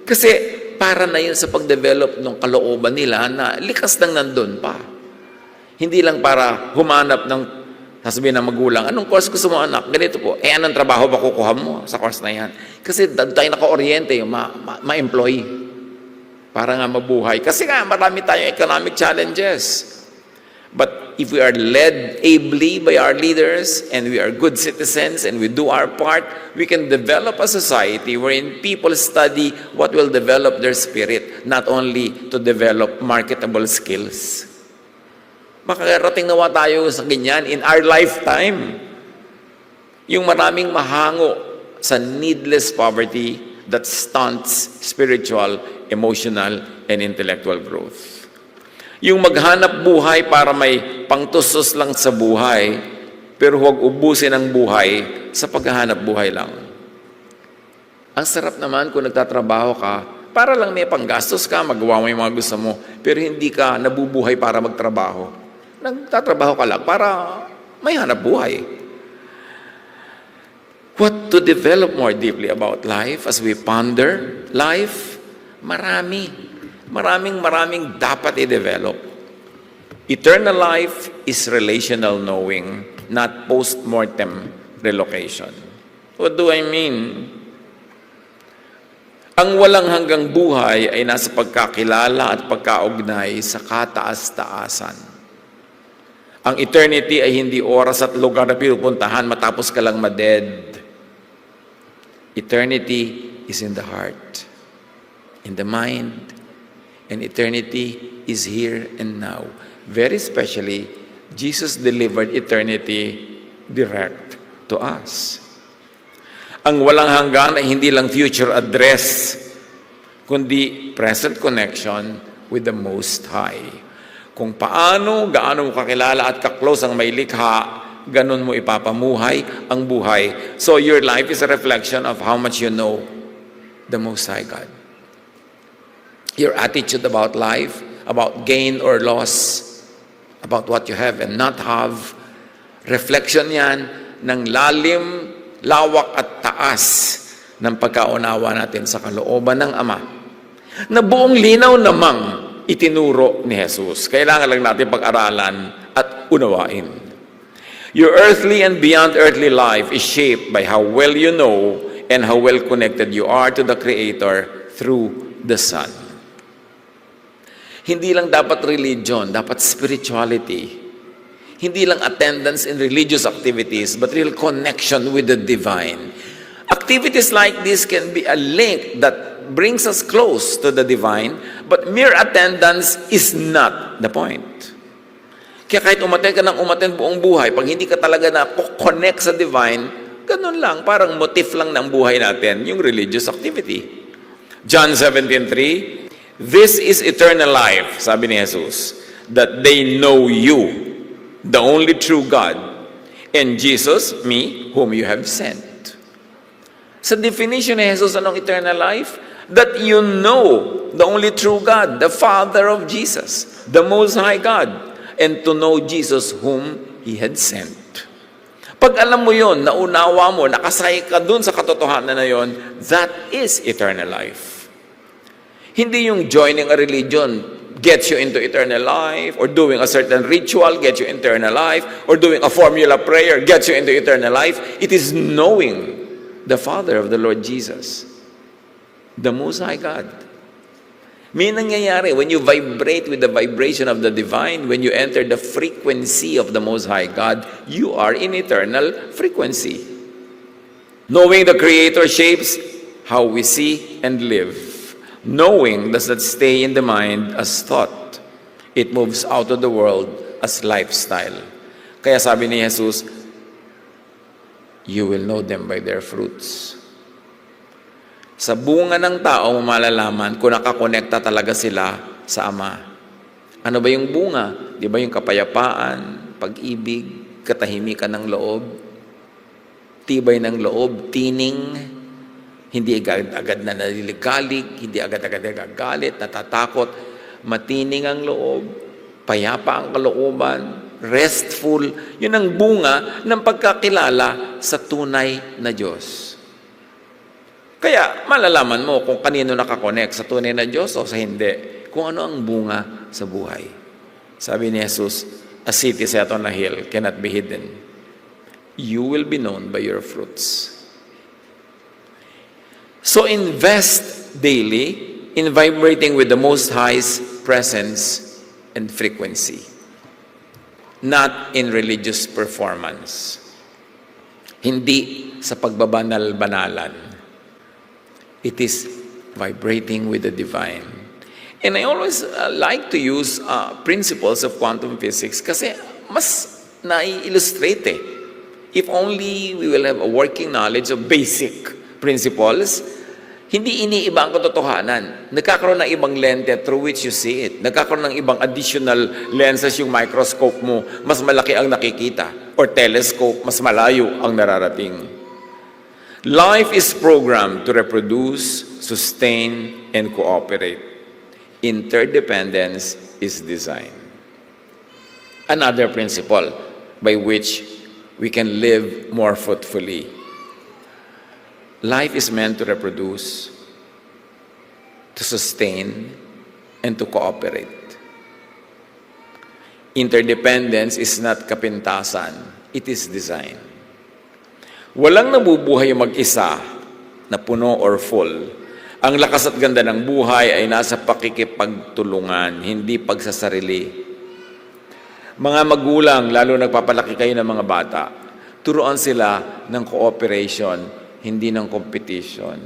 Kasi para na yun sa pag-develop ng kalooban nila na likas nang nandun pa. Hindi lang para humanap ng sasabihin ng magulang, anong course gusto mo anak? Ganito po. Anong trabaho ba kukuha mo sa course na yan? Kasi tayo naka-oriente, ma-employ. Para nga mabuhay. Kasi nga, marami tayong economic challenges. But if we are led ably by our leaders, and we are good citizens, and we do our part, we can develop a society wherein people study what will develop their spirit, not only to develop marketable skills. Makakarating nawa tayo sa ganyan in our lifetime. Yung maraming mahango sa needless poverty that stunts spiritual, emotional, and intellectual growth. Yung maghanap buhay para may pangtusos lang sa buhay, pero huwag ubusin ang buhay sa paghahanap buhay lang. Ang sarap naman kung nagtatrabaho ka, para lang may panggastos ka, magawa mo yung mga gusto mo, pero hindi ka nabubuhay para magtrabaho. Nagtatrabaho ka lang para may hanap buhay. What to develop more deeply about life as we ponder life? Maraming dapat i-develop. Eternal life is relational knowing, not post-mortem relocation. What do I mean? Ang walang hanggang buhay ay nasa pagkakilala at pagkaugnay sa kataas-taasan. Ang eternity ay hindi oras at lugar na pinupuntahan matapos ka lang ma-dead. Eternity is in the heart, in the mind, and eternity is here and now. Very especially, Jesus delivered eternity direct to us. Ang walang hanggan ay hindi lang future address, kundi present connection with the Most High. Kung gaano mo kakilala at kaklose ang may likha, ganun mo ipapamuhay ang buhay. So your life is a reflection of how much you know the Most High God. Your attitude about life, about gain or loss, about what you have and not have, reflection yan ng lalim, lawak at taas ng pagkaunawa natin sa kalooban ng Ama, na buong linaw namang itinuro ni Jesus. Kailangan lang natin pag-aralan at unawain. Your earthly and beyond earthly life is shaped by how well you know and how well connected you are to the Creator through the Son. Hindi lang dapat religion, dapat spirituality. Hindi lang attendance in religious activities, but real connection with the divine. Activities like this can be a link that brings us close to the divine, but mere attendance is not the point. Kaya kahit umattend ka ng umattend buong buhay, pag hindi ka talaga na-connect sa divine, ganun lang, parang motif lang ng buhay natin, yung religious activity. John 17:3, "This is eternal life," sabi ni Jesus, "that they know you, the only true God, and Jesus, me, whom you have sent. Sa definition ni Jesus, anong eternal life? That you know the only true God, the Father of Jesus, the Most High God, and to know Jesus whom He had sent. Pag alam mo yon, naunawa mo, nakasay ka dun sa katotohanan na yon, that is eternal life. Hindi yung joining a religion gets you into eternal life, or doing a certain ritual gets you eternal life, or doing a formula prayer gets you into eternal life. It is knowing the Father of the Lord Jesus, the Most High God. May nangyayari when you vibrate with the vibration of the divine, when you enter the frequency of the Most High God, you are in eternal frequency. Knowing the Creator shapes how we see and live. Knowing does not stay in the mind as thought. It moves out of the world as lifestyle. Kaya sabi ni Jesus, you will know them by their fruits. Sa bunga ng tao, malalaman kung nakakonekta talaga sila sa Ama. Ano ba yung bunga? Di ba yung kapayapaan, pag-ibig, katahimikan ng loob, tibay ng loob, tining, hindi agad-agad na naliligalig, hindi agad-agad nagagalit, natatakot, matining ang loob, payapa ang kalooban, restful. Yun ang bunga ng pagkakilala sa tunay na Diyos. Kaya malalaman mo kung kanino nakakonect, sa tunay na Diyos o sa hindi, kung ano ang bunga sa buhay. Sabi ni Jesus, a city set on a hill cannot be hidden. You will be known by your fruits. So invest daily in vibrating with the Most High's presence and frequency, not in religious performance. Hindi sa pagbabanal-banalan. It is vibrating with the divine. And I always like to use principles of quantum physics kasi mas nai-illustrate eh. If only we will have a working knowledge of basic principles, hindi iniiba ang katotohanan. Nagkakaroon ng ibang lente through which you see it. Nagkakaroon ng ibang additional lenses yung microscope mo, mas malaki ang nakikita. Or telescope, mas malayo ang nararating. Life is programmed to reproduce, sustain, and cooperate. Interdependence is design. Another principle by which we can live more fruitfully. Life is meant to reproduce, to sustain, and to cooperate. Interdependence is not kapintasan, it is design. Walang nabubuhay mag-isa na puno or full. Ang lakas at ganda ng buhay ay nasa pakikipagtulungan, hindi pagsasarili. Mga magulang, lalo nagpapalaki kayo ng mga bata, turuan sila ng cooperation, hindi ng competition.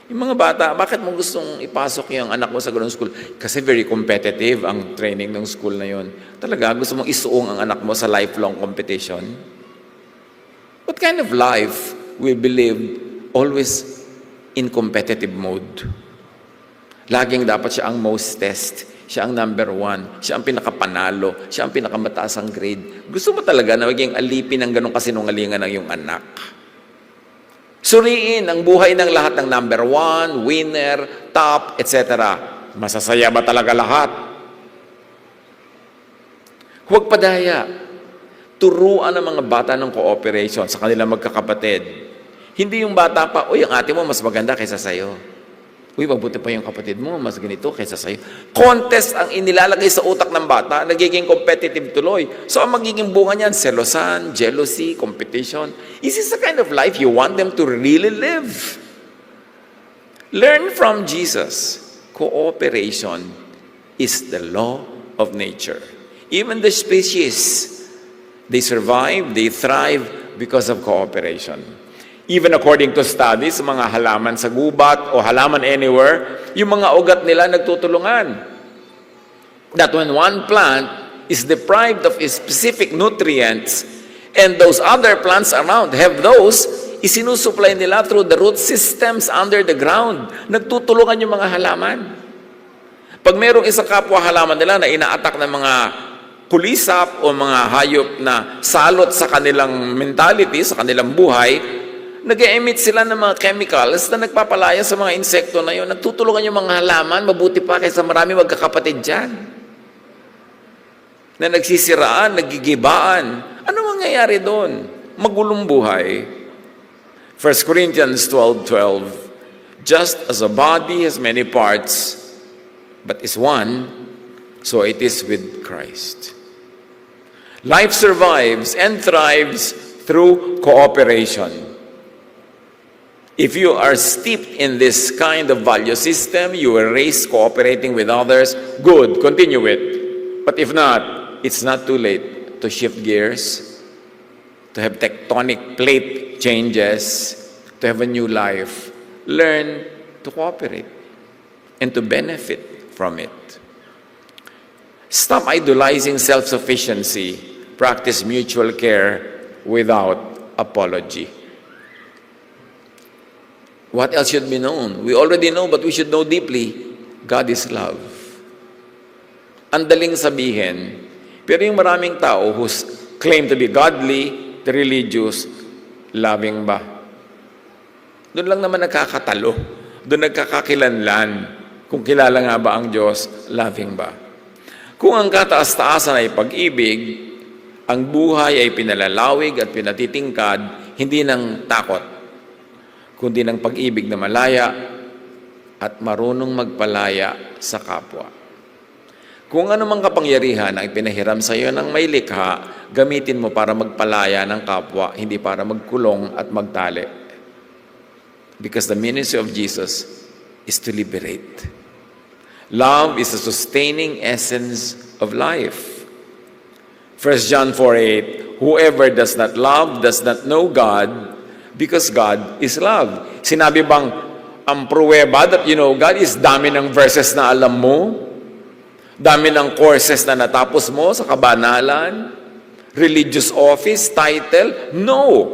Yung mga bata, bakit mo gustong ipasok yung anak mo sa ganung school? Kasi very competitive ang training ng school na yun. Talaga, gusto mong isuong ang anak mo sa lifelong competition? What kind of life will be lived always in competitive mode? Laging dapat siya ang most test, siya ang number one, siya ang pinakapanalo, siya ang pinakamataas ang grade. Gusto mo talaga na maging alipin ng ganong kasinungalingan ng iyong anak? Suriin ang buhay ng lahat ng number one, winner, top, etc. Masasaya ba talaga lahat? Huwag padaya. Turuan ang mga bata ng cooperation sa kanilang magkakapatid. Hindi yung bata pa, uy, ang ate mo mas maganda kaysa sa'yo. Uy, mabuti pa yung kapatid mo, mas ganito kaysa sa'yo. Contest ang inilalagay sa utak ng bata, nagiging competitive tuloy. So ang magiging bunga niyan, selosan, jealousy, competition. Is this the kind of life you want them to really live? Learn from Jesus. Cooperation is the law of nature. Even the species, they survive, they thrive because of cooperation. Even according to studies, mga halaman sa gubat o halaman anywhere, yung mga ugat nila nagtutulungan. That when one plant is deprived of its specific nutrients and those other plants around have those, isinusupply nila through the root systems under the ground. Nagtutulungan yung mga halaman. Pag mayroong isang kapwa halaman nila na ina-attack ng mga kulisap o mga hayop na salot sa kanilang mentality, sa kanilang buhay, nag-emit sila ng mga chemicals na nagpapalaya sa mga insekto na yun. Nagtutulungan yung mga halaman, mabuti pa kaysa marami magkakapatid dyan. Na nagsisiraan, nagigibaan. Ano mangyayari doon? Magulong buhay. 1 Corinthians 12:12, just as a body has many parts, but is one, so it is with Christ. Life survives and thrives through cooperation. If you are steeped in this kind of value system, you were raised cooperating with others, good, continue it. But if not, it's not too late to shift gears, to have tectonic plate changes, to have a new life. Learn to cooperate and to benefit from it. Stop idolizing self-sufficiency. Practice mutual care without apology. What else should be known? We already know, but we should know deeply. God is love. Ang daling sabihin, pero yung maraming tao who claim to be godly, religious, loving ba? Doon lang naman nagkakatalo. Doon nagkakakilanlan. Kung kilala nga ba ang Diyos, loving ba? Kung ang kataas-taasan ay pag-ibig, ang buhay ay pinalalawig at pinatitingkad, hindi ng takot, kundi ng pag-ibig na malaya at marunong magpalaya sa kapwa. Kung ano mang kapangyarihan ang ipinahiram sa iyo ng may likha, gamitin mo para magpalaya ng kapwa, hindi para magkulong at magtali. Because the ministry of Jesus is to liberate. Love is the sustaining essence of life. 1 John 4:8, whoever does not love does not know God, because God is love. Sinabi bang ang pruweba that you know God is dami ng verses na alam mo? Dami ng courses na natapos mo sa kabanalan? Religious office, title? No!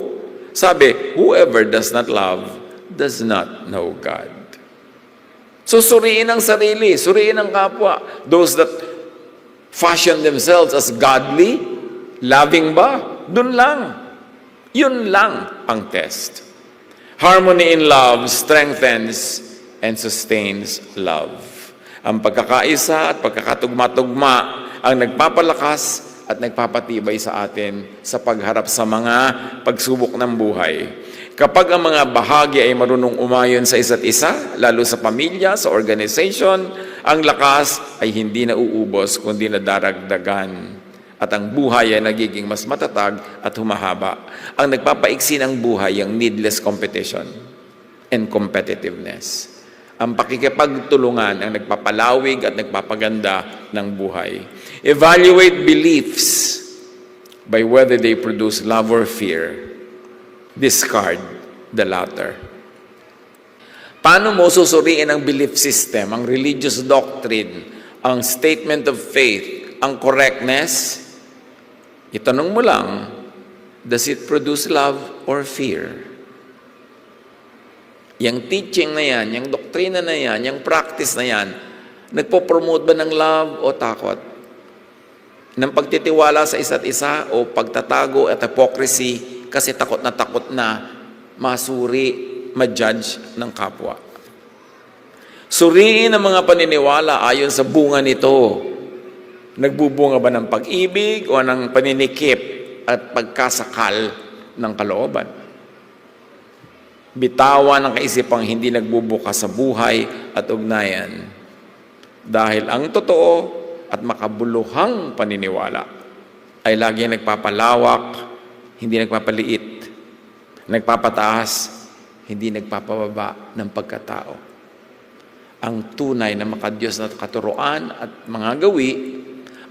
Sabi, whoever does not love does not know God. So suriin ang sarili, suriin ang kapwa. Those that fashion themselves as godly, loving ba? Dun lang. Yun lang ang test. Harmony in love strengthens and sustains love. Ang pagkakaisa at pagkakatugma-tugma ang nagpapalakas at nagpapatibay sa atin sa pagharap sa mga pagsubok ng buhay. Kapag ang mga bahagi ay marunong umayon sa isa't isa, lalo sa pamilya, sa organization, ang lakas ay hindi nauubos kundi nadaragdagan. At ang buhay ay nagiging mas matatag at humahaba. Ang nagpapaiksi ng buhay ang needless competition and competitiveness. Ang pakikipagtulungan ang nagpapalawig at nagpapaganda ng buhay. Evaluate beliefs by whether they produce love or fear. Discard the latter. Paano mo susuriin ang belief system, ang religious doctrine, ang statement of faith, ang correctness? Itanong mo lang, does it produce love or fear? Yung teaching na yan, yung doktrina na yan, yung practice na yan, nagpo-promote ba ng love o takot? Ng pagtitiwala sa isa't isa o pagtatago at hypocrisy kasi takot na masuri, ma-judge ng kapwa. Suriin ang mga paniniwala ayon sa bunga nito. Nagbubunga ba ng pag-ibig o ng paninikip at pagkasakal ng kalooban? Bitawan ang kaisipang hindi nagbubuka sa buhay at ugnayan. Dahil ang totoo at makabuluhang paniniwala ay laging nagpapalawak, hindi nagpapaliit, nagpapataas, hindi nagpapababa ng pagkatao. Ang tunay na makadiyos na katuruan at mga gawi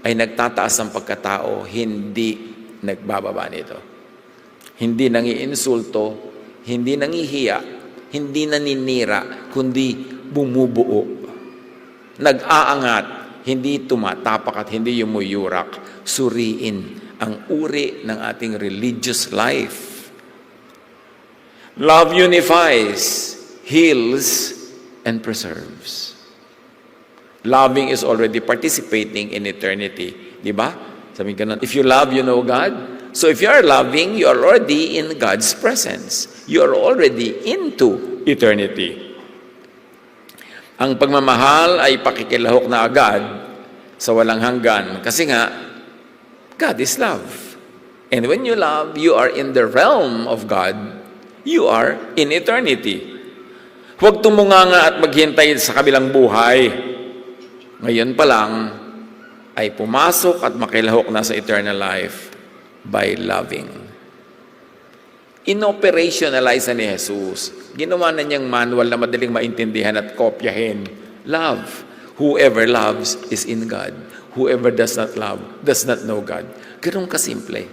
ay nagtataas ng pagkatao, hindi nagbababa nito. Hindi nangiinsulto, hindi nangihiya, hindi naninira, kundi bumubuo. Nag-aangat, hindi tumatapak at hindi yumuyurak. Suriin ang uri ng ating religious life. Love unifies, heals, and preserves. Loving is already participating in eternity. Di ba? Sabi ka na, if you love, you know God. So if you are loving, you are already in God's presence. You are already into eternity. Ang pagmamahal ay pakikilahok na agad sa walang hanggan. Kasi nga, God is love. And when you love, you are in the realm of God. You are in eternity. Huwag tumunganga at maghintay sa kabilang buhay. Ngayon pa lang, ay pumasok at makilahok na sa eternal life by loving. Inoperationalize na ni Jesus. Ginawa na niyang manual na madaling maintindihan at kopyahin. Love. Whoever loves is in God. Whoever does not love does not know God. Ganun kasimple.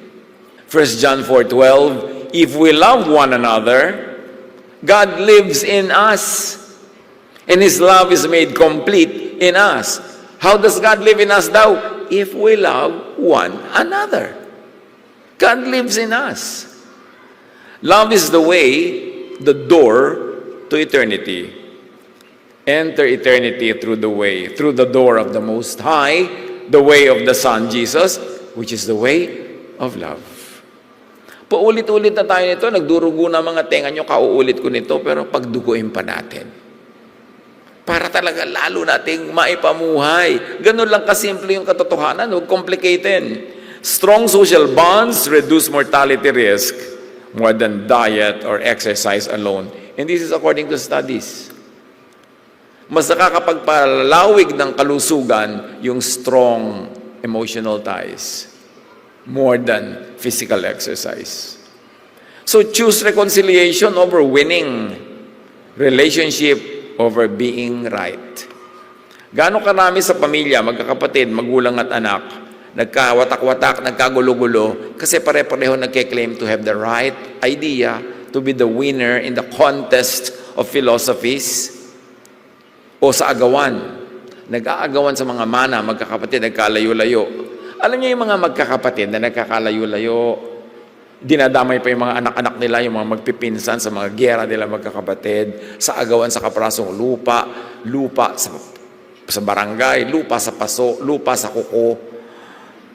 1 John 4:12, if we love one another, God lives in us. And His love is made complete in us. How does God live in us daw? If we love one another. God lives in us. Love is the way, the door to eternity. Enter eternity through the door of the Most High, the way of the Son, Jesus, which is the way of love. Paulit-ulit na tayo nito, nagdurugo na mga tenga nyo, kauulit ko nito, pero pagduguin pa natin. Para talaga lalo nating maipamuhay. Ganun lang kasimple yung katotohanan, huwag complicated. Strong social bonds reduce mortality risk more than diet or exercise alone. And this is according to studies. Mas nakakapagpalawig ng kalusugan yung strong emotional ties more than physical exercise. So choose reconciliation over winning, relationship over being right. Gaano karami sa pamilya, magkakapatid, magulang at anak, nagkawatak-watak, nagkagulo-gulo, kasi pare-pareho nagke-claim to have the right idea, to be the winner in the contest of philosophies, o sa agawan. Nag-aagawan sa mga mana, magkakapatid, nagkalayo-layo. Alam niyo yung mga magkakapatid na nagkakalayo-layo, dinadamay pa yung mga anak-anak nila, yung mga magpipinsan sa mga giyera nila magkakapatid, sa agawan sa kaprasong lupa, lupa sa barangay, lupa sa paso, lupa sa kuko.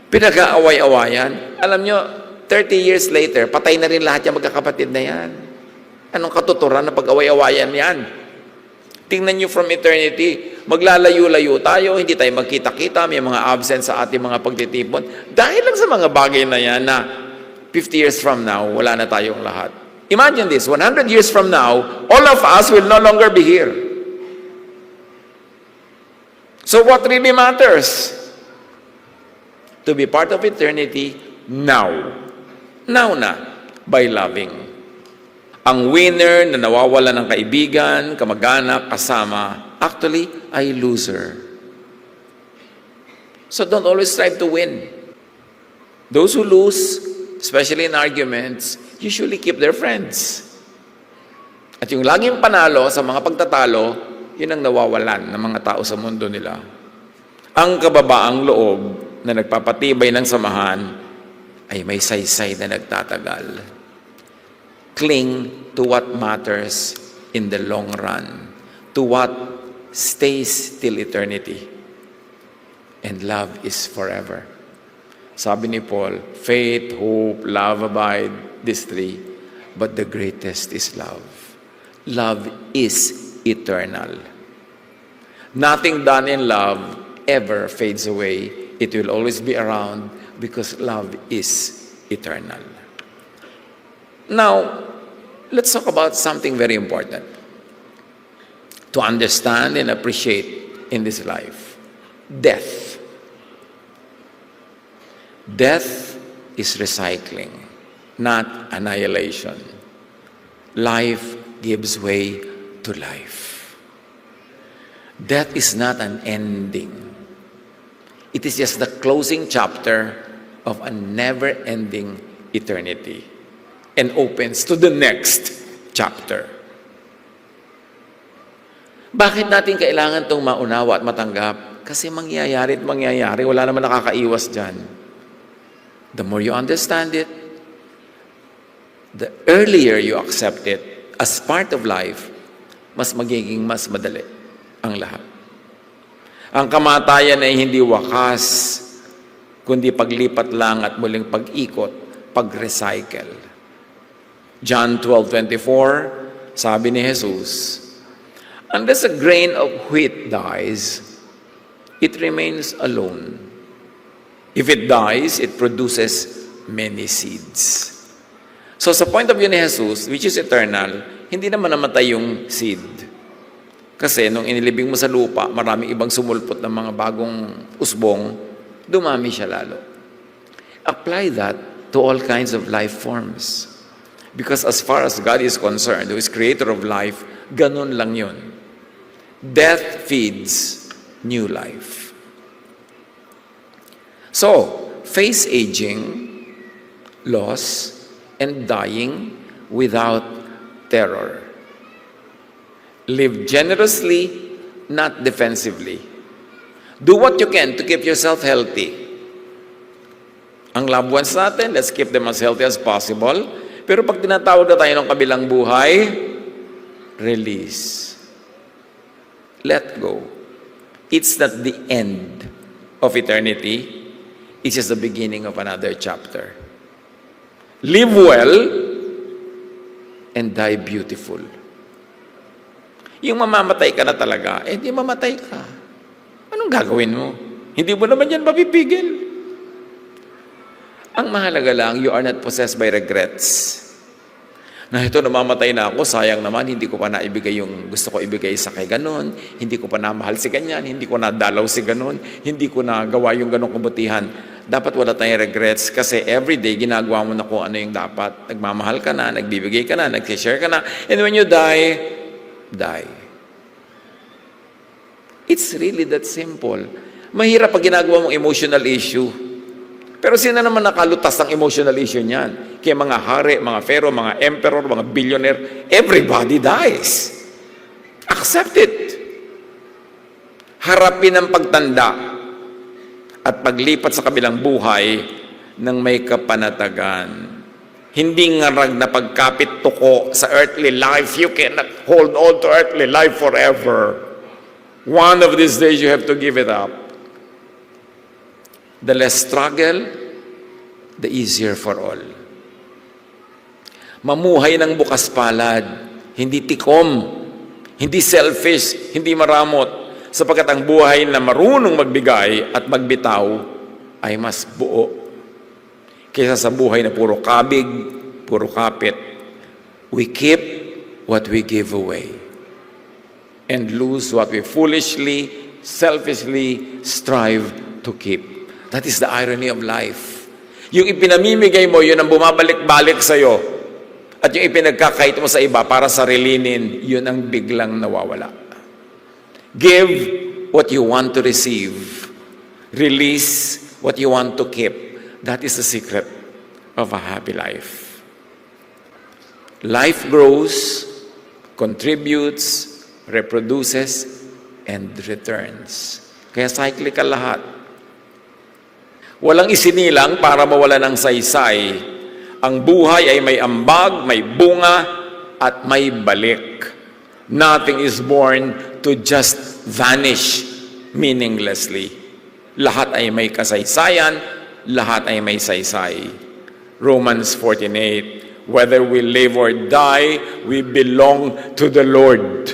Pinag-aaway-awayan. Alam nyo, 30 years later, patay na rin lahat yung magkakapatid na yan. Anong katuturan na pag-away-awayan yan? Tingnan nyo from eternity, maglalayo-layo tayo, hindi tayo magkita-kita, may mga absent sa ating mga pagtitipon. Dahil lang sa mga bagay na yan na 50 years from now, wala na tayong lahat. Imagine this, 100 years from now, all of us will no longer be here. So what really matters? To be part of eternity now. Now na, by loving. Ang winner na nawawala ng kaibigan, kamag-anak, kasama, actually, ay loser. So don't always strive to win. Those who lose, especially in arguments, usually keep their friends. At yung laging panalo sa mga pagtatalo, yun ang nawawalan ng mga tao sa mundo nila. Ang kababaang loob na nagpapatibay ng samahan ay may saysay na nagtatagal. Cling to what matters in the long run, to what stays till eternity. And love is forever. Sabi ni Paul, faith, hope, love abide, these three, but the greatest is love. Love is eternal. Nothing done in love ever fades away. It will always be around because love is eternal. Now, let's talk about something very important to understand and appreciate in this life. Death. Death is recycling, not annihilation. Life gives way to life. Death is not an ending. It is just the closing chapter of a never-ending eternity and opens to the next chapter. Bakit natin kailangan itong maunawa at matanggap? Kasi mangyayari at mangyayari. Wala naman nakakaiwas dyan. The more you understand it, the earlier you accept it as part of life, mas magiging mas madali ang lahat. Ang kamatayan ay hindi wakas kundi paglipat lang at muling pag-ikot, pag-recycle. John 12:24, sabi ni Jesus, unless a grain of wheat dies, it remains alone. If it dies, it produces many seeds. So sa point of view ni Jesus, which is eternal, hindi naman namatay yung seed. Kasi nung inilibing mo sa lupa, maraming ibang sumulpot ng mga bagong usbong, dumami siya lalo. Apply that to all kinds of life forms. Because as far as God is concerned, who is creator of life, ganun lang yun. Death feeds new life. So, face aging, loss, and dying without terror. Live generously, not defensively. Do what you can to keep yourself healthy. Ang loved ones natin, let's keep them as healthy as possible. Pero pag tinatawag na tayo ng kabilang buhay, release. Let go. It's not the end of eternity. It's just the beginning of another chapter. Live well and die beautiful. Yung mamamatay ka na talaga, di mamatay ka. Anong gagawin mo? Hindi mo naman yan mapipigil. Ang mahalaga lang, you are not possessed by regrets. Na ito, namamatay na ako, sayang naman, hindi ko pa naibigay yung gusto ko ibigay sa kay ganon, hindi ko pa namahal si ganyan, hindi ko nadalaw si ganon, hindi ko nagawa yung ganong kabutihan. Dapat wala tayong regrets kasi everyday ginagawa mo na kung ano yung dapat. Nagmamahal ka na, nagbibigay ka na, nag-share ka na, and when you die, die. It's really that simple. Mahirap pag ginagawa mong emotional issue. Pero sino naman nakalutas ng emotional issue niyan? Kaya mga hari, mga pharaoh, mga emperor, mga billionaire, everybody dies. Accept it. Harapin ang pagtanda at paglipat sa kabilang buhay ng may kapanatagan. Hindi ngarag na pagkapit tuko sa earthly life. You cannot hold on to earthly life forever. One of these days you have to give it up. The less struggle, the easier for all. Mamuhay ng bukas palad, hindi tikom, hindi selfish, hindi maramot, sapagkat ang buhay na marunong magbigay at magbitaw ay mas buo kaysa sa buhay na puro kabig, puro kapit. We keep what we give away and lose what we foolishly, selfishly strive to keep. That is the irony of life. Yung ipinamimigay mo, yun ang bumabalik-balik sa'yo. At yung ipinagkakait mo sa iba para sarilinin, yun ang biglang nawawala. Give what you want to receive. Release what you want to keep. That is the secret of a happy life. Life grows, contributes, reproduces, and returns. Kaya cyclical lahat. Walang isinilang para mawala ng saysay. Ang buhay ay may ambag, may bunga, at may balik. Nothing is born to just vanish meaninglessly. Lahat ay may kasaysayan, lahat ay may saysay. Romans 14:8, whether we live or die, we belong to the Lord.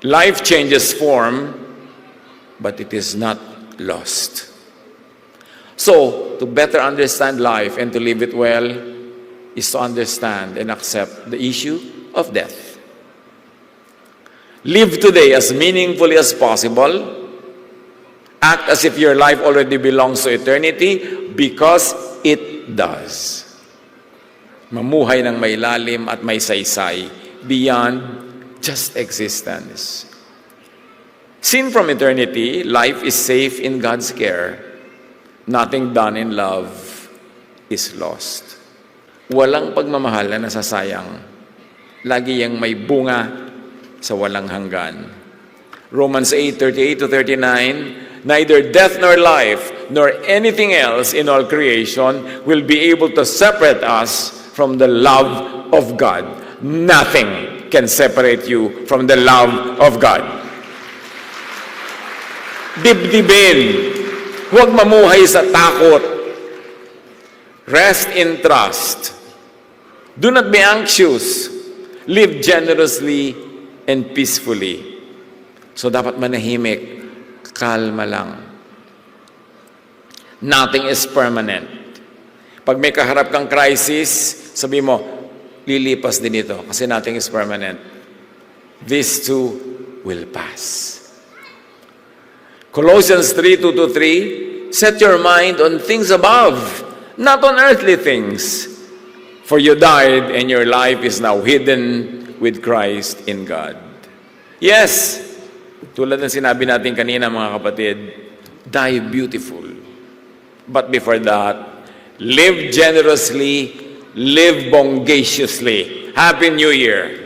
Life changes form, but it is not lost. So, to better understand life and to live it well is to understand and accept the issue of death. Live today as meaningfully as possible. Act as if your life already belongs to eternity because it does. Mamuhay ng may lalim at may saysay beyond just existence. Seen from eternity, life is safe in God's care. Nothing done in love is lost. Walang pagmamahal na nasasayang. Lagi yang may bunga sa walang hanggan. Romans 8:38-39, neither death nor life, nor anything else in all creation will be able to separate us from the love of God. Nothing can separate you from the love of God. Dibdibin, Huwag mamuhay sa takot. Rest in trust. Do not be anxious. Live generously and peacefully. So dapat manahimik, kalma lang. Nothing is permanent. Pag may kaharap kang crisis, sabi mo, lilipas din ito kasi nothing is permanent. This too will pass. Colossians 3:2-3, set your mind on things above, not on earthly things. For you died and your life is now hidden with Christ in God. Yes, tulad ng sinabi natin kanina mga kapatid, die beautiful. But before that, live generously, live bongaciously. Happy New Year!